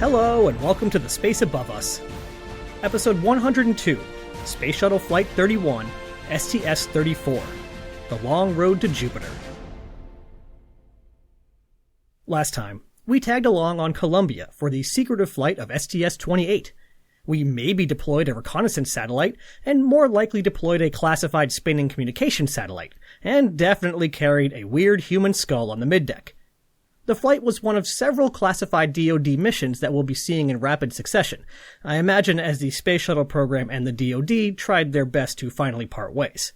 Hello and welcome to The Space Above Us. Episode 102, Space Shuttle Flight 31, STS-34, The Long Road to Jupiter. Last time, we tagged along on Columbia for the secretive flight of STS-28. We maybe deployed a reconnaissance satellite, and more likely deployed a classified spinning communication satellite, and definitely carried a weird human skull on the middeck. The flight was one of several classified DoD missions that we'll be seeing in rapid succession, I imagine as the Space Shuttle program and the DoD tried their best to finally part ways.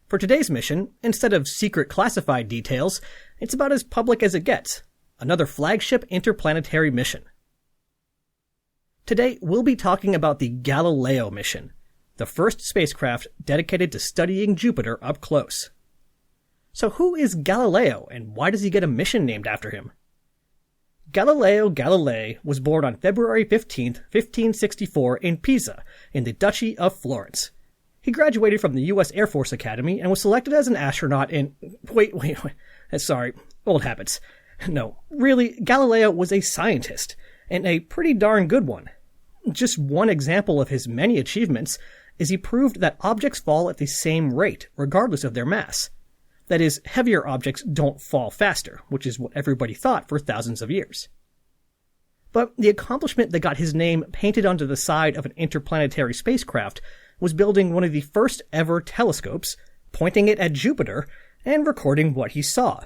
For today's mission, instead of secret classified details, it's about as public as it gets, another flagship interplanetary mission. Today, we'll be talking about the Galileo mission, the first spacecraft dedicated to studying Jupiter up close. So who is Galileo, and why does he get a mission named after him? Galileo Galilei was born on February 15, 1564 in Pisa, in the Duchy of Florence. He graduated from the U.S. Air Force Academy and was selected as an astronaut in... Wait. Sorry, old habits. No, really, Galileo was a scientist, and a pretty darn good one. Just one example of his many achievements is he proved that objects fall at the same rate, regardless of their mass. That is, heavier objects don't fall faster, which is what everybody thought for thousands of years. But the accomplishment that got his name painted onto the side of an interplanetary spacecraft was building one of the first ever telescopes, pointing it at Jupiter, and recording what he saw.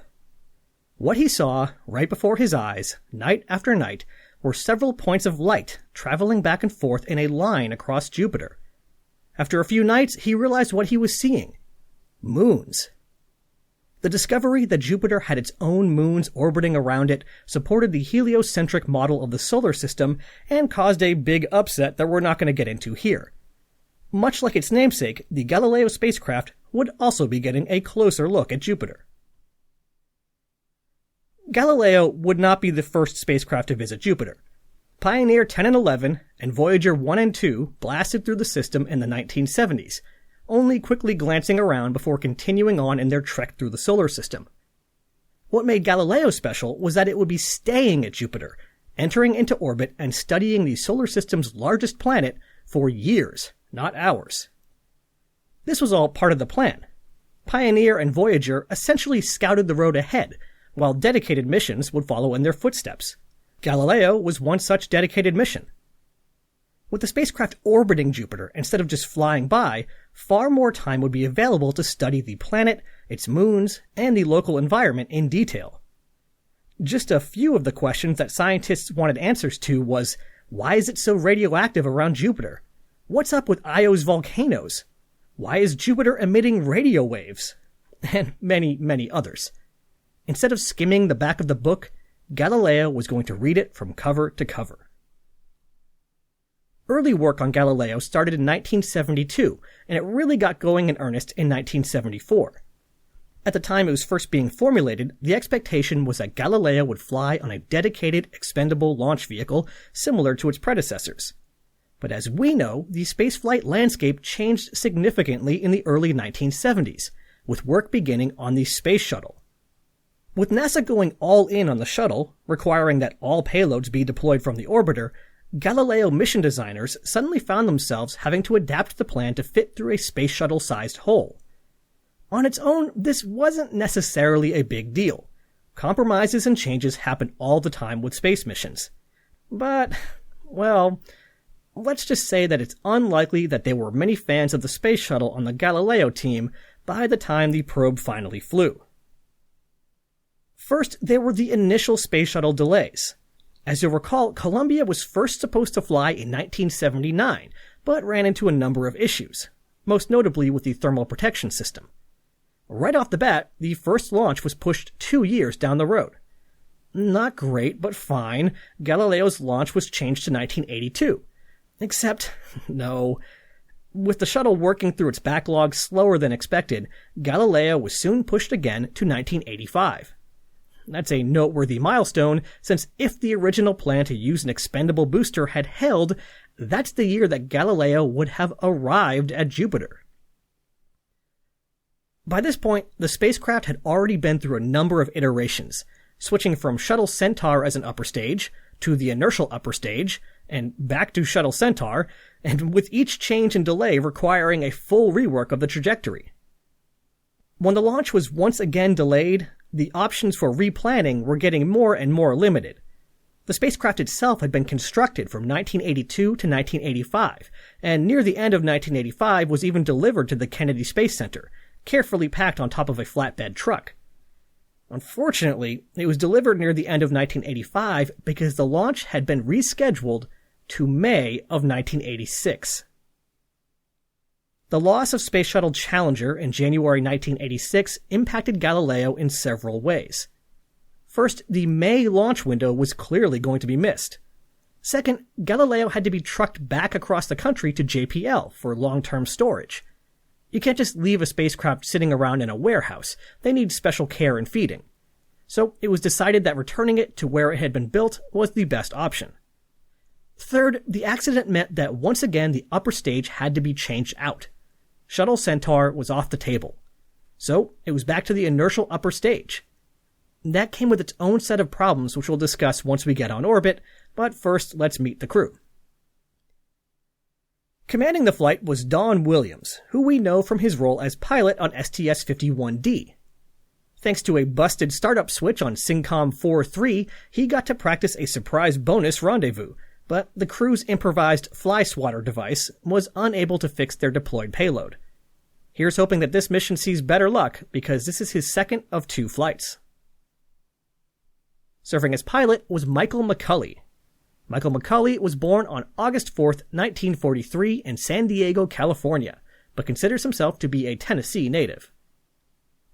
What he saw, right before his eyes, night after night, were several points of light traveling back and forth in a line across Jupiter. After a few nights, he realized what he was seeing. Moons. The discovery that Jupiter had its own moons orbiting around it supported the heliocentric model of the solar system and caused a big upset that we're not going to get into here. Much like its namesake, the Galileo spacecraft would also be getting a closer look at Jupiter. Galileo would not be the first spacecraft to visit Jupiter. Pioneer 10 and 11 and Voyager 1 and 2 blasted through the system in the 1970s, only quickly glancing around before continuing on in their trek through the solar system. What made Galileo special was that it would be staying at Jupiter, entering into orbit and studying the solar system's largest planet for years, not hours. This was all part of the plan. Pioneer and Voyager essentially scouted the road ahead, while dedicated missions would follow in their footsteps. Galileo was one such dedicated mission. With the spacecraft orbiting Jupiter instead of just flying by, far more time would be available to study the planet, its moons, and the local environment in detail. Just a few of the questions that scientists wanted answers to was, why is it so radioactive around Jupiter? What's up with Io's volcanoes? Why is Jupiter emitting radio waves? And many, many others. Instead of skimming the back of the book, Galileo was going to read it from cover to cover. Early work on Galileo started in 1972, and it really got going in earnest in 1974. At the time it was first being formulated, the expectation was that Galileo would fly on a dedicated, expendable launch vehicle similar to its predecessors. But as we know, the spaceflight landscape changed significantly in the early 1970s, with work beginning on the Space Shuttle. With NASA going all in on the shuttle, requiring that all payloads be deployed from the orbiter, Galileo mission designers suddenly found themselves having to adapt the plan to fit through a space shuttle-sized hole. On its own, this wasn't necessarily a big deal. Compromises and changes happen all the time with space missions. But, well, let's just say that it's unlikely that there were many fans of the space shuttle on the Galileo team by the time the probe finally flew. First, there were the initial space shuttle delays. As you'll recall, Columbia was first supposed to fly in 1979, but ran into a number of issues, most notably with the thermal protection system. Right off the bat, the first launch was pushed 2 years down the road. Not great, but fine. Galileo's launch was changed to 1982. Except, no. With the shuttle working through its backlog slower than expected, Galileo was soon pushed again to 1985. That's a noteworthy milestone, since if the original plan to use an expendable booster had held, that's the year that Galileo would have arrived at Jupiter. By this point, the spacecraft had already been through a number of iterations, switching from Shuttle Centaur as an upper stage, to the inertial upper stage, and back to Shuttle Centaur, and with each change and delay requiring a full rework of the trajectory. When the launch was once again delayed, the options for replanning were getting more and more limited. The spacecraft itself had been constructed from 1982 to 1985, and near the end of 1985 was even delivered to the Kennedy Space Center, carefully packed on top of a flatbed truck. Unfortunately, it was delivered near the end of 1985 because the launch had been rescheduled to May of 1986. The loss of Space Shuttle Challenger in January 1986 impacted Galileo in several ways. First, the May launch window was clearly going to be missed. Second, Galileo had to be trucked back across the country to JPL for long-term storage. You can't just leave a spacecraft sitting around in a warehouse. They need special care and feeding. So it was decided that returning it to where it had been built was the best option. Third, the accident meant that once again the upper stage had to be changed out. Shuttle Centaur was off the table. So it was back to the inertial upper stage. That came with its own set of problems, which we'll discuss once we get on orbit, but first let's meet the crew. Commanding the flight was Don Williams, who we know from his role as pilot on STS-51D. Thanks to a busted startup switch on SYNCOM 4.3, he got to practice a surprise bonus rendezvous, but the crew's improvised fly swatter device was unable to fix their deployed payload. Here's hoping that this mission sees better luck, because this is his second of 2 flights. Serving as pilot was Michael McCulley. Michael McCulley was born on August 4, 1943 in San Diego, California, but considers himself to be a Tennessee native.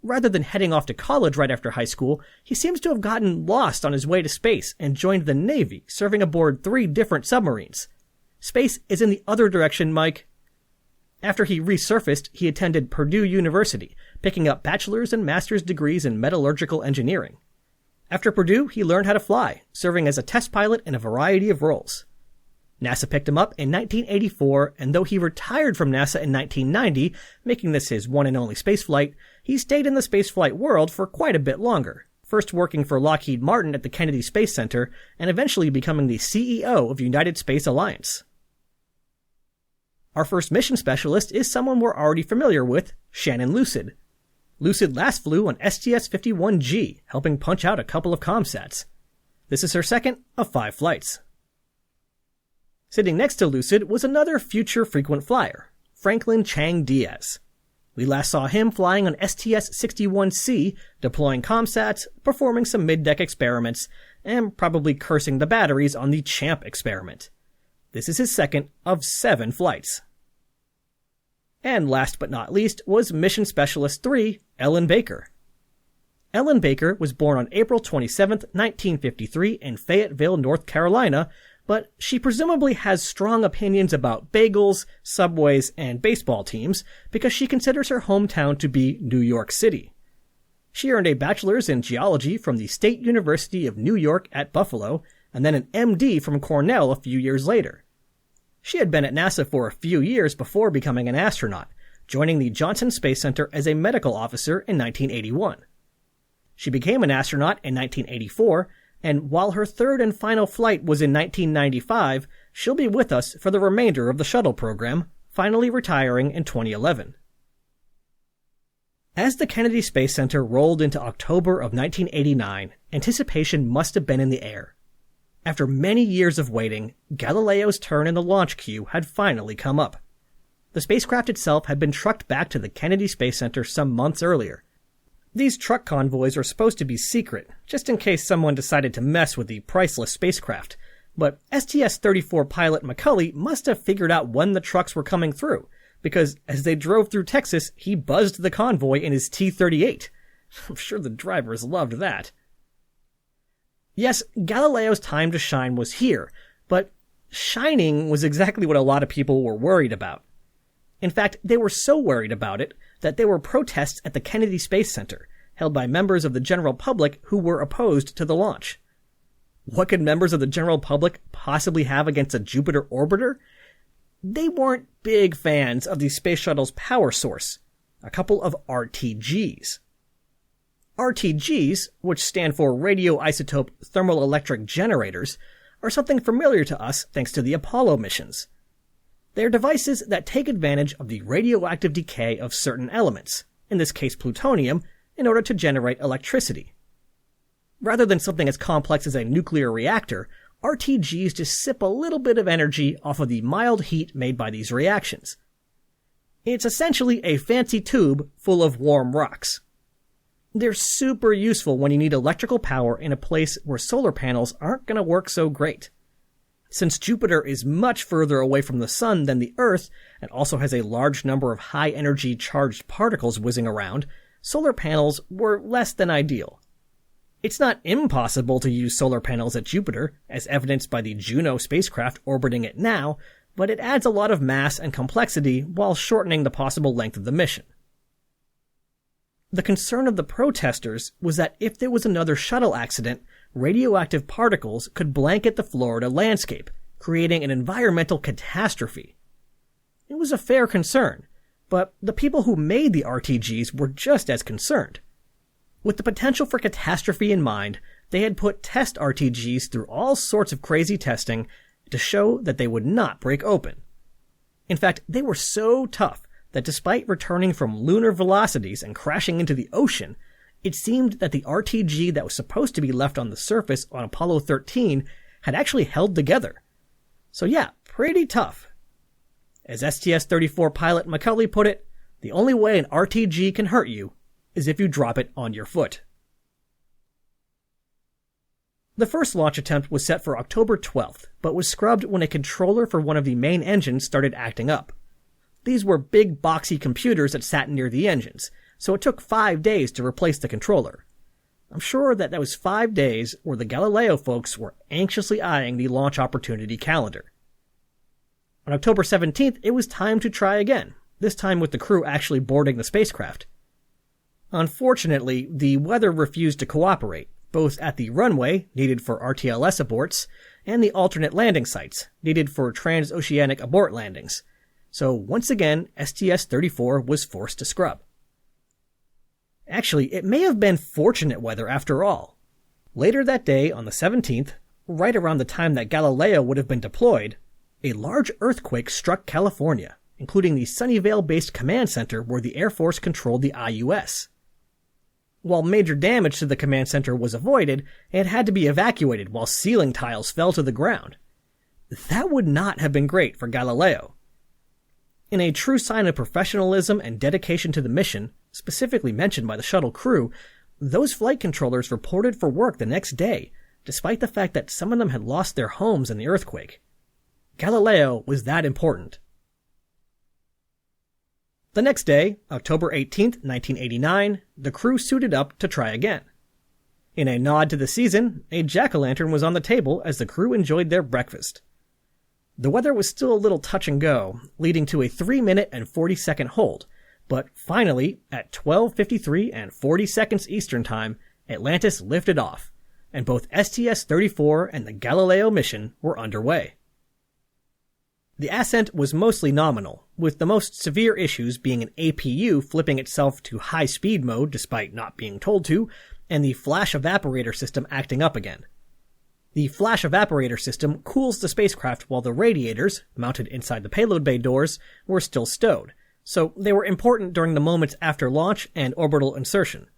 Rather than heading off to college right after high school, he seems to have gotten lost on his way to space and joined the Navy, serving aboard 3 different submarines. Space is in the other direction, Mike. After he resurfaced, he attended Purdue University, picking up bachelor's and master's degrees in metallurgical engineering. After Purdue, he learned how to fly, serving as a test pilot in a variety of roles. NASA picked him up in 1984, and though he retired from NASA in 1990, making this his one and only spaceflight, he stayed in the spaceflight world for quite a bit longer, first working for Lockheed Martin at the Kennedy Space Center, and eventually becoming the CEO of United Space Alliance. Our first mission specialist is someone we're already familiar with, Shannon Lucid. Lucid last flew on STS-51G, helping punch out a couple of ComSats. This is her second of 5 flights. Sitting next to Lucid was another future frequent flyer, Franklin Chang Diaz. We last saw him flying on STS-61C, deploying ComSats, performing some mid-deck experiments, and probably cursing the batteries on the CHAMP experiment. This is his second of 7 flights. And last but not least was Mission Specialist 3, Ellen Baker. Ellen Baker was born on April 27, 1953 in Fayetteville, North Carolina, but she presumably has strong opinions about bagels, subways, and baseball teams because she considers her hometown to be New York City. She earned a bachelor's in geology from the State University of New York at Buffalo, and then an MD from Cornell a few years later. She had been at NASA for a few years before becoming an astronaut, joining the Johnson Space Center as a medical officer in 1981. She became an astronaut in 1984, and while her third and final flight was in 1995, she'll be with us for the remainder of the shuttle program, finally retiring in 2011. As the Kennedy Space Center rolled into October of 1989, anticipation must have been in the air. After many years of waiting, Galileo's turn in the launch queue had finally come up. The spacecraft itself had been trucked back to the Kennedy Space Center some months earlier. These truck convoys are supposed to be secret, just in case someone decided to mess with the priceless spacecraft, but STS-34 pilot McCulley must have figured out when the trucks were coming through, because as they drove through Texas, he buzzed the convoy in his T-38. I'm sure the drivers loved that. Yes, Galileo's time to shine was here, but shining was exactly what a lot of people were worried about. In fact, they were so worried about it that there were protests at the Kennedy Space Center, held by members of the general public who were opposed to the launch. What could members of the general public possibly have against a Jupiter orbiter? They weren't big fans of the space shuttle's power source, a couple of RTGs. RTGs, which stand for radioisotope thermal electric generators, are something familiar to us thanks to the Apollo missions. They are devices that take advantage of the radioactive decay of certain elements, in this case plutonium, in order to generate electricity. Rather than something as complex as a nuclear reactor, RTGs just sip a little bit of energy off of the mild heat made by these reactions. It's essentially a fancy tube full of warm rocks. They're super useful when you need electrical power in a place where solar panels aren't going to work so great. Since Jupiter is much further away from the Sun than the Earth, and also has a large number of high-energy charged particles whizzing around, solar panels were less than ideal. It's not impossible to use solar panels at Jupiter, as evidenced by the Juno spacecraft orbiting it now, but it adds a lot of mass and complexity while shortening the possible length of the mission. The concern of the protesters was that if there was another shuttle accident, radioactive particles could blanket the Florida landscape, creating an environmental catastrophe. It was a fair concern, but the people who made the RTGs were just as concerned. With the potential for catastrophe in mind, they had put test RTGs through all sorts of crazy testing to show that they would not break open. In fact, they were so tough that despite returning from lunar velocities and crashing into the ocean, it seemed that the RTG that was supposed to be left on the surface on Apollo 13 had actually held together. So yeah, pretty tough. As STS-34 pilot McCulley put it, the only way an RTG can hurt you is if you drop it on your foot. The first launch attempt was set for October 12th, but was scrubbed when a controller for one of the main engines started acting up. These were big boxy computers that sat near the engines, so it took 5 days to replace the controller. I'm sure that was 5 days where the Galileo folks were anxiously eyeing the launch opportunity calendar. On October 17th, it was time to try again, this time with the crew actually boarding the spacecraft. Unfortunately, the weather refused to cooperate, both at the runway, needed for RTLS aborts, and the alternate landing sites, needed for transoceanic abort landings. So once again, STS-34 was forced to scrub. Actually, it may have been fortunate weather after all. Later that day, on the 17th, right around the time that Galileo would have been deployed, a large earthquake struck California, including the Sunnyvale-based command center where the Air Force controlled the IUS. While major damage to the command center was avoided, it had to be evacuated while ceiling tiles fell to the ground. That would not have been great for Galileo. In a true sign of professionalism and dedication to the mission, specifically mentioned by the shuttle crew, those flight controllers reported for work the next day, despite the fact that some of them had lost their homes in the earthquake. Galileo was that important. The next day, October 18th, 1989, the crew suited up to try again. In a nod to the season, a jack-o'-lantern was on the table as the crew enjoyed their breakfast. The weather was still a little touch and go, leading to a 3-minute and 40-second hold, but finally, at 12:53 and 40 seconds Eastern Time, Atlantis lifted off, and both STS-34 and the Galileo mission were underway. The ascent was mostly nominal, with the most severe issues being an APU flipping itself to high-speed mode despite not being told to, and the flash evaporator system acting up again. The flash evaporator system cools the spacecraft while the radiators, mounted inside the payload bay doors, were still stowed, so they were important during the moments after launch and orbital insertion.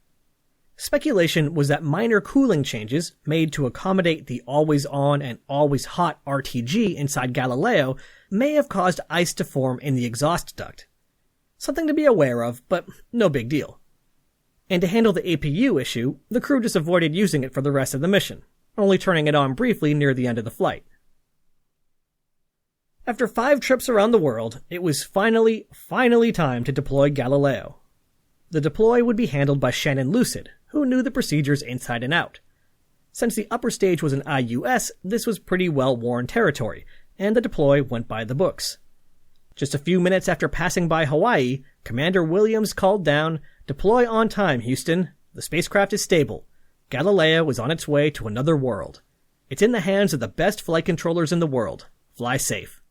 Speculation was that minor cooling changes made to accommodate the always-on and always-hot RTG inside Galileo may have caused ice to form in the exhaust duct. Something to be aware of, but no big deal. And to handle the APU issue, the crew just avoided using it for the rest of the mission, only turning it on briefly near the end of the flight. After 5 trips around the world, it was finally time to deploy Galileo. The deploy would be handled by Shannon Lucid, who knew the procedures inside and out. Since the upper stage was an IUS, this was pretty well-worn territory, and the deploy went by the books. Just a few minutes after passing by Hawaii, Commander Williams called down, "Deploy on time, Houston. The spacecraft is stable. Galileo is on its way to another world. It's in the hands of the best flight controllers in the world. Fly safe."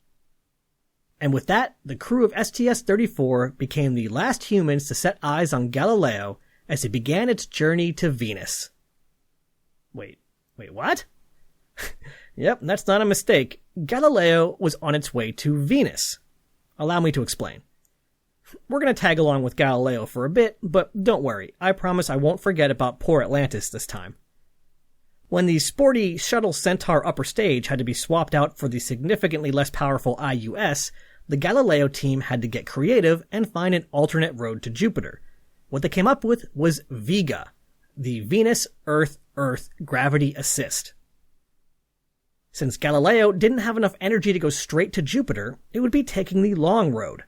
And with that, the crew of STS-34 became the last humans to set eyes on Galileo as it began its journey to Venus. Wait, what? Yep, that's not a mistake. Galileo was on its way to Venus. Allow me to explain. We're going to tag along with Galileo for a bit, but don't worry, I promise I won't forget about poor Atlantis this time. When the sporty Shuttle Centaur upper stage had to be swapped out for the significantly less powerful IUS, the Galileo team had to get creative and find an alternate road to Jupiter. What they came up with was Vega, the Venus, Earth, Gravity Assist. Since Galileo didn't have enough energy to go straight to Jupiter, it would be taking the long road.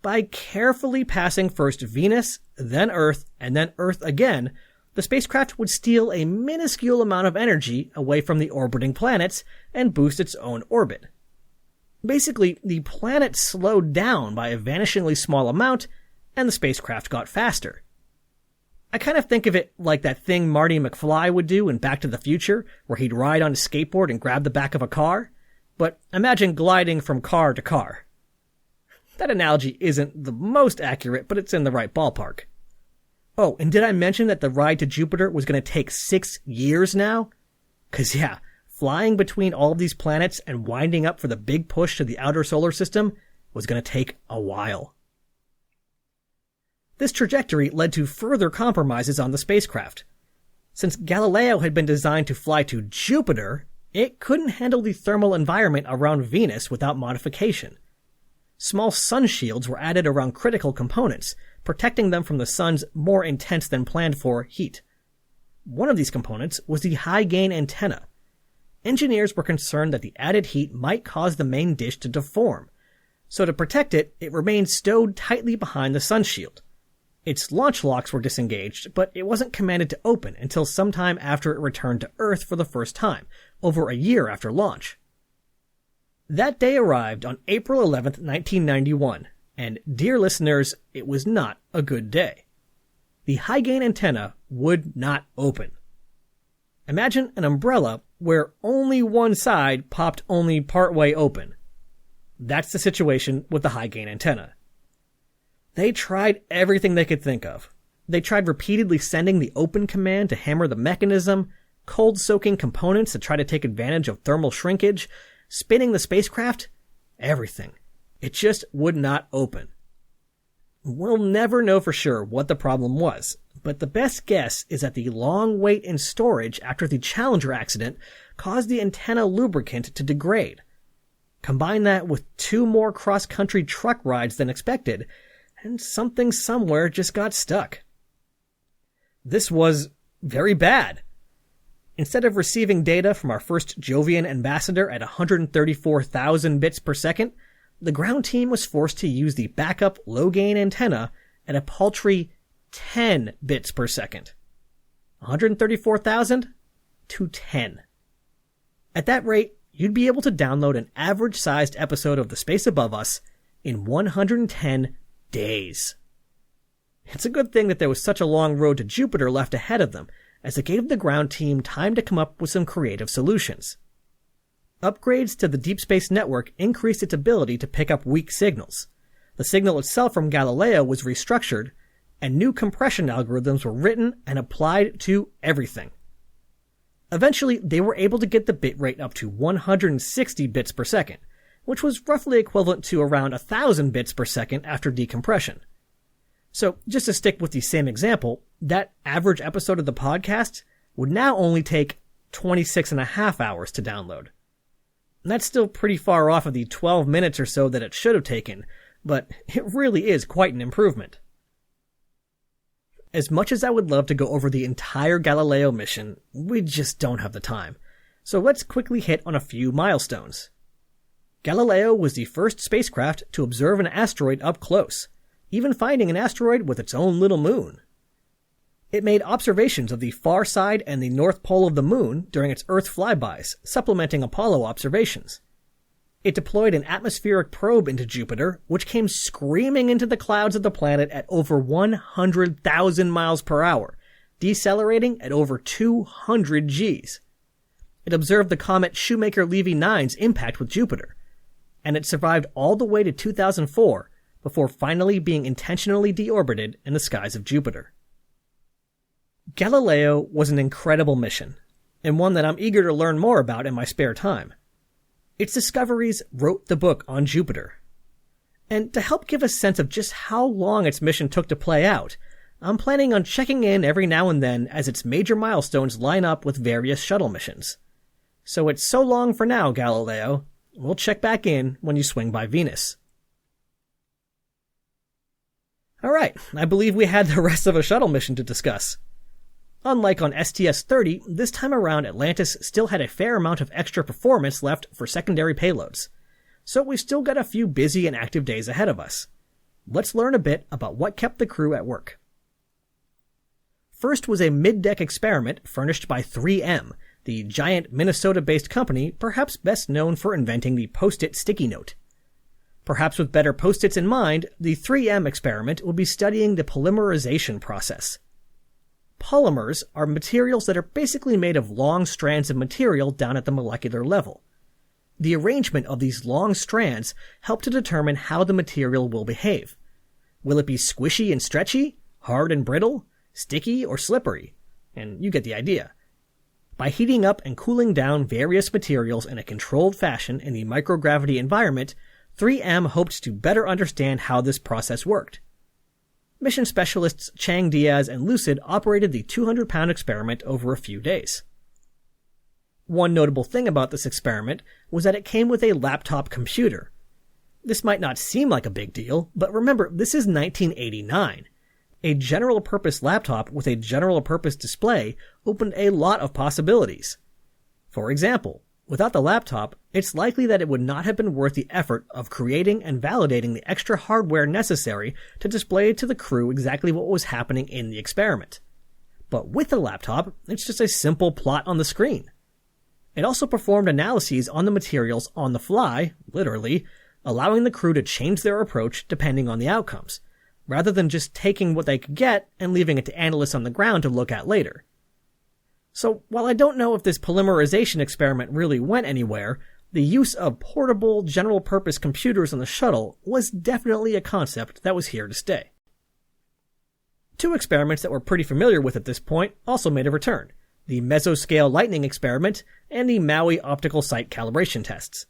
By carefully passing first Venus, then Earth, and then Earth again, the spacecraft would steal a minuscule amount of energy away from the orbiting planets and boost its own orbit. Basically, the planet slowed down by a vanishingly small amount, and the spacecraft got faster. I kind of think of it like that thing Marty McFly would do in Back to the Future, where he'd ride on a skateboard and grab the back of a car, but imagine gliding from car to car. That analogy isn't the most accurate, but it's in the right ballpark. Oh, and did I mention that the ride to Jupiter was going to take 6 years now? 'Cause yeah, flying between all of these planets and winding up for the big push to the outer solar system was going to take a while. This trajectory led to further compromises on the spacecraft. Since Galileo had been designed to fly to Jupiter, it couldn't handle the thermal environment around Venus without modification. Small sun shields were added around critical components, protecting them from the sun's more intense than planned for heat. One of these components was the high-gain antenna. Engineers were concerned that the added heat might cause the main dish to deform, so to protect it, it remained stowed tightly behind the sun shield. Its launch locks were disengaged, but it wasn't commanded to open until sometime after it returned to Earth for the first time, over a year after launch. That day arrived on April 11th, 1991, and dear listeners, it was not a good day. The high-gain antenna would not open. Imagine an umbrella where only one side popped only partway open. That's the situation with the high-gain antenna. They tried everything they could think of. They tried repeatedly sending the open command to hammer the mechanism, cold-soaking components to try to take advantage of thermal shrinkage, spinning the spacecraft, everything. It just would not open. We'll never know for sure what the problem was, but the best guess is that the long wait in storage after the Challenger accident caused the antenna lubricant to degrade. Combine that with 2 more cross-country truck rides than expected, and something somewhere just got stuck. This was very bad. Instead of receiving data from our first Jovian ambassador at 134,000 bits per second, the ground team was forced to use the backup low-gain antenna at a paltry 10 bits per second. 134,000 to 10. At that rate, you'd be able to download an average-sized episode of The Space Above Us in 110 days. It's a good thing that there was such a long road to Jupiter left ahead of them, as it gave the ground team time to come up with some creative solutions. Upgrades to the Deep Space Network increased its ability to pick up weak signals. The signal itself from Galileo was restructured, and new compression algorithms were written and applied to everything. Eventually, they were able to get the bitrate up to 160 bits per second, which was roughly equivalent to around 1,000 bits per second after decompression. So, just to stick with the same example, that average episode of the podcast would now only take 26.5 hours to download. And that's still pretty far off of the 12 minutes or so that it should have taken, but it really is quite an improvement. As much as I would love to go over the entire Galileo mission, we just don't have the time. So let's quickly hit on a few milestones. Galileo was the first spacecraft to observe an asteroid up close, even finding an asteroid with its own little moon. It made observations of the far side and the north pole of the moon during its Earth flybys, supplementing Apollo observations. It deployed an atmospheric probe into Jupiter, which came screaming into the clouds of the planet at over 100,000 miles per hour, decelerating at over 200 Gs. It observed the comet Shoemaker-Levy 9's impact with Jupiter, and it survived all the way to 2004 before finally being intentionally deorbited in the skies of Jupiter. Galileo was an incredible mission. and one that I'm eager to learn more about in my spare time. Its discoveries wrote the book on Jupiter. And to help give a sense of just how long its mission took to play out, I'm planning on checking in every now and then as its major milestones line up with various shuttle missions. So it's so long for now, Galileo. We'll check back in when you swing by Venus. Alright, I believe we had the rest of a shuttle mission to discuss. Unlike on STS-30, this time around Atlantis still had a fair amount of extra performance left for secondary payloads. So we've still got a few busy and active days ahead of us. Let's learn a bit about what kept the crew at work. First was a mid-deck experiment furnished by 3M, the giant Minnesota-based company perhaps best known for inventing the Post-it sticky note. Perhaps with better Post-its in mind, the 3M experiment will be studying the polymerization process. Polymers are materials that are basically made of long strands of material down at the molecular level. The arrangement of these long strands help to determine how the material will behave. Will it be squishy and stretchy, hard and brittle, sticky or slippery? And you get the idea. By heating up and cooling down various materials in a controlled fashion in the microgravity environment, 3M hoped to better understand how this process worked. Mission specialists Chang Diaz and Lucid operated the 200-pound experiment over a few days. One notable thing about this experiment was that it came with a laptop computer. This might not seem like a big deal, but remember, this is 1989. A general-purpose laptop with a general-purpose display opened a lot of possibilities. For example, without the laptop, it's likely that it would not have been worth the effort of creating and validating the extra hardware necessary to display to the crew exactly what was happening in the experiment. But with the laptop, it's just a simple plot on the screen. It also performed analyses on the materials on the fly, literally, allowing the crew to change their approach depending on the outcomes, rather than just taking what they could get and leaving it to analysts on the ground to look at later. So, while I don't know if this polymerization experiment really went anywhere, the use of portable, general-purpose computers on the shuttle was definitely a concept that was here to stay. Two experiments that we're pretty familiar with at this point also made a return: the mesoscale lightning experiment and the Maui optical site calibration tests.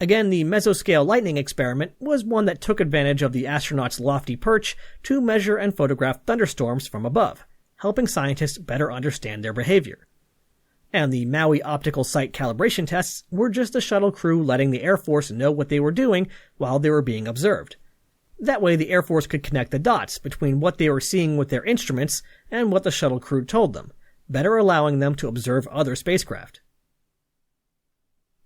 Again, the mesoscale lightning experiment was one that took advantage of the astronauts' lofty perch to measure and photograph thunderstorms from above, helping scientists better understand their behavior. And the Maui optical site calibration tests were just the shuttle crew letting the Air Force know what they were doing while they were being observed. That way the Air Force could connect the dots between what they were seeing with their instruments and what the shuttle crew told them, better allowing them to observe other spacecraft.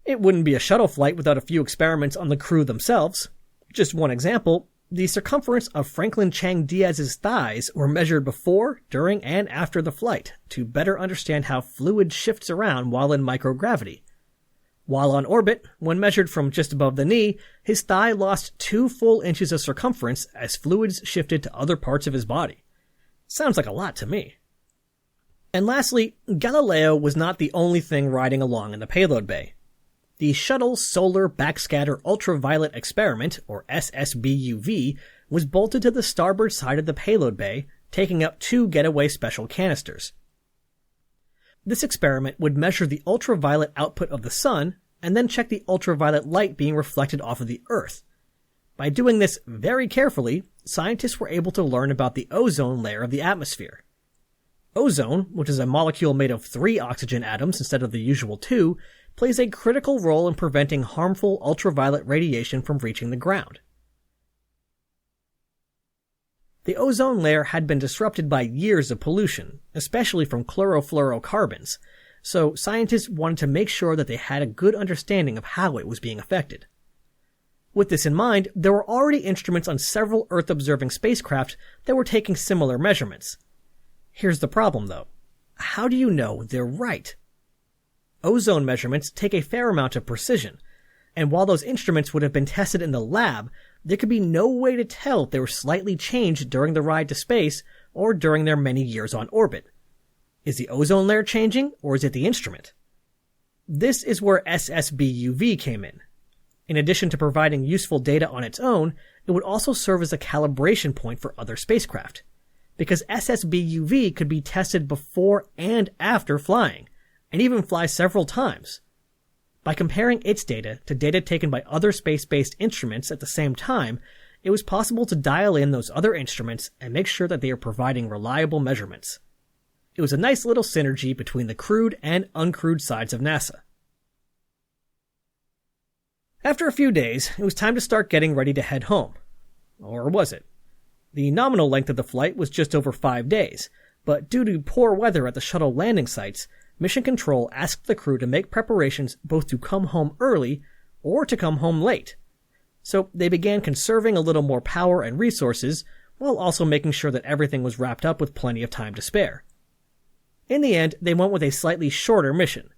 It wouldn't be a shuttle flight without a few experiments on the crew themselves. Just one example, the circumference of Franklin Chang Diaz's thighs were measured before, during, and after the flight to better understand how fluid shifts around while in microgravity. While on orbit, when measured from just above the knee, his thigh lost 2 full inches of circumference as fluids shifted to other parts of his body. Sounds like a lot to me. And lastly, Galileo was not the only thing riding along in the payload bay. The Shuttle Solar Backscatter Ultraviolet Experiment, or SSBUV, was bolted to the starboard side of the payload bay, taking up 2 getaway special canisters. This experiment would measure the ultraviolet output of the sun, and then check the ultraviolet light being reflected off of the Earth. By doing this very carefully, scientists were able to learn about the ozone layer of the atmosphere. Ozone, which is a molecule made of 3 oxygen atoms instead of the usual 2, plays a critical role in preventing harmful ultraviolet radiation from reaching the ground. The ozone layer had been disrupted by years of pollution, especially from chlorofluorocarbons, so scientists wanted to make sure that they had a good understanding of how it was being affected. With this in mind, there were already instruments on several Earth-observing spacecraft that were taking similar measurements. Here's the problem, though. How do you know they're right? Ozone measurements take a fair amount of precision, and while those instruments would have been tested in the lab, there could be no way to tell if they were slightly changed during the ride to space or during their many years on orbit. Is the ozone layer changing, or is it the instrument? This is where SSBUV came in. In addition to providing useful data on its own, it would also serve as a calibration point for other spacecraft, because SSBUV could be tested before and after flying, and even fly several times. By comparing its data to data taken by other space-based instruments at the same time, it was possible to dial in those other instruments and make sure that they are providing reliable measurements. It was a nice little synergy between the crewed and uncrewed sides of NASA. After a few days, it was time to start getting ready to head home. Or was it? The nominal length of the flight was just over 5 days, but due to poor weather at the shuttle landing sites, Mission Control asked the crew to make preparations both to come home early or to come home late. So they began conserving a little more power and resources, while also making sure that everything was wrapped up with plenty of time to spare. In the end, they went with a slightly shorter mission.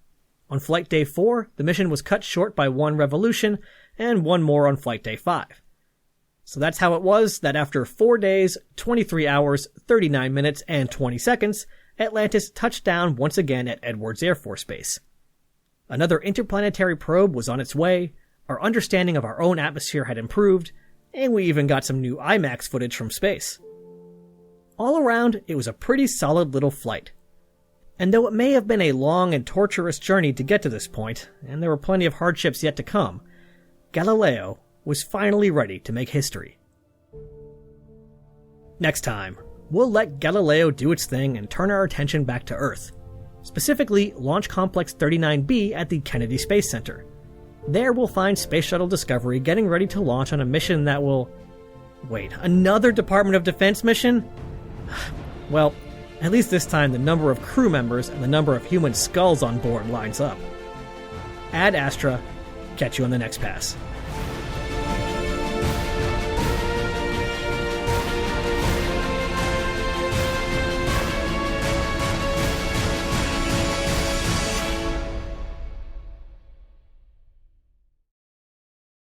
On Flight Day 4, the mission was cut short by 1 revolution, and 1 more on Flight Day 5. So that's how it was that after 4 days, 23 hours, 39 minutes, and 20 seconds, Atlantis touched down once again at Edwards Air Force Base. Another interplanetary probe was on its way, our understanding of our own atmosphere had improved, and we even got some new IMAX footage from space. All around, it was a pretty solid little flight. And though it may have been a long and torturous journey to get to this point, and there were plenty of hardships yet to come, Galileo was finally ready to make history. Next time, we'll let Galileo do its thing and turn our attention back to Earth, specifically Launch Complex 39B at the Kennedy Space Center. There we'll find Space Shuttle Discovery getting ready to launch on a mission that will... Wait, another Department of Defense mission? Well, at least this time the number of crew members and the number of human skulls on board lines up. Ad Astra, catch you on the next pass.